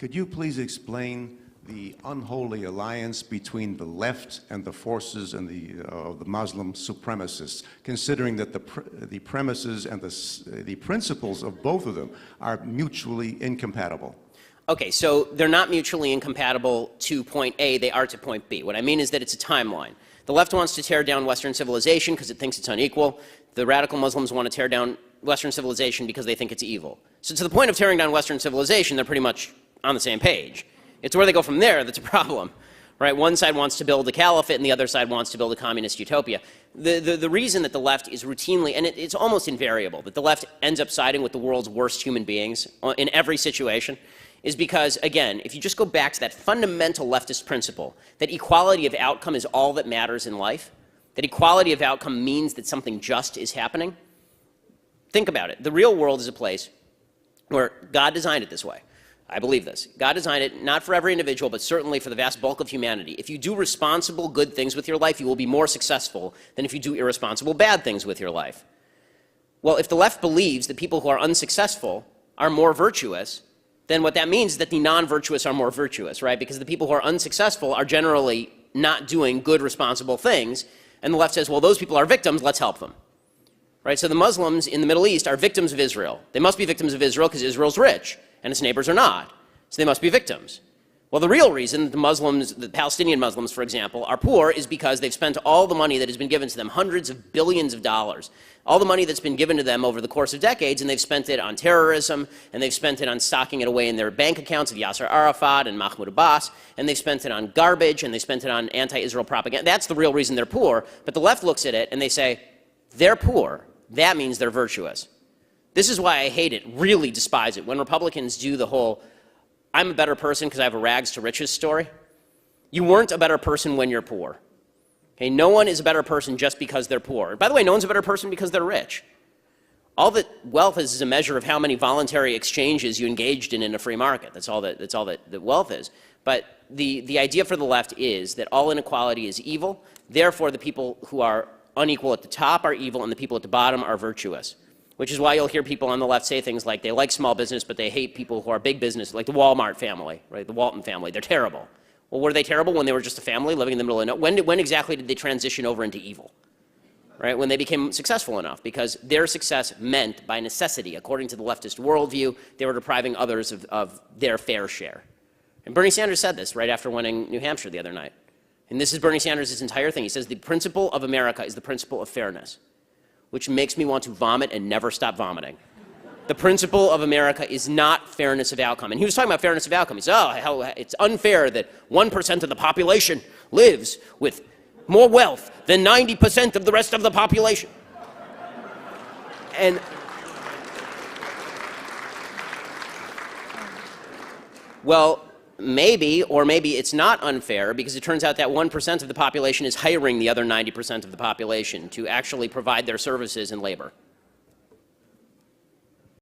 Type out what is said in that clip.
Could you please explain the unholy alliance between the left and the forces and the Muslim supremacists, considering that the premises and the principles of both of them are mutually incompatible? Okay, so they're not mutually incompatible to point A, they are to point B. What I mean is that it's a timeline. The left wants to tear down Western civilization because it thinks it's unequal. The radical Muslims want to tear down Western civilization because they think it's evil. So to the point of tearing down Western civilization, they're pretty much on the same page. It's where they go from there that's a problem, right? One side wants to build a caliphate and the other side wants to build a communist utopia. The reason that the left is routinely, and it's almost invariable, that the left ends up siding with the world's worst human beings in every situation is because, again, if you just go back to that fundamental leftist principle, that equality of outcome is all that matters in life, that equality of outcome means that something just is happening, think about it. The real world is a place where God designed it this way. I believe this. God designed it not for every individual, but certainly for the vast bulk of humanity. If you do responsible good things with your life, you will be more successful than if you do irresponsible bad things with your life. Well, if the left believes that people who are unsuccessful are more virtuous, then what that means is that the non-virtuous are more virtuous, right? Because the people who are unsuccessful are generally not doing good, responsible things, and the left says, well, those people are victims, let's help them. Right? So the Muslims in the Middle East are victims of Israel. They must be victims of Israel because Israel's rich and its neighbors are not. So they must be victims. Well, the real reason the Muslims, the Palestinian Muslims, for example, are poor is because they've spent all the money that has been given to them, hundreds of billions of dollars, all the money that's been given to them over the course of decades, and they've spent it on terrorism, and they've spent it on stocking it away in their bank accounts of Yasser Arafat and Mahmoud Abbas, and they've spent it on garbage, and they spent it on anti-Israel propaganda. That's the real reason they're poor. But the left looks at it and they say, they're poor. That means they're virtuous. This is why I hate it, really despise it, when Republicans do the whole, I'm a better person because I have a rags to riches story. You weren't a better person when you're poor. Okay, no one is a better person just because they're poor. By the way, no one's a better person because they're rich. All that wealth is a measure of how many voluntary exchanges you engaged in a free market. That's all that wealth is. But the idea for the left is that all inequality is evil. Therefore, the people who are unequal at the top are evil and the people at the bottom are virtuous. Which is why you'll hear people on the left say things like they like small business, but they hate people who are big business, like the Walmart family, right? The Walton family. They're terrible. Well, were they terrible when they were just a family living in the middle of nowhere? When exactly did they transition over into evil? Right? When they became successful enough, because their success meant, by necessity, according to the leftist worldview, they were depriving others of their fair share. And Bernie Sanders said this right after winning New Hampshire the other night. And this is Bernie Sanders' entire thing. He says the principle of America is the principle of fairness, which makes me want to vomit and never stop vomiting. The principle of America is not fairness of outcome. And he was talking about fairness of outcome. He said, oh, it's unfair that 1% of the population lives with more wealth than 90% of the rest of the population. And well, maybe, or maybe it's not unfair, because it turns out that 1% of the population is hiring the other 90% of the population to actually provide their services and labor.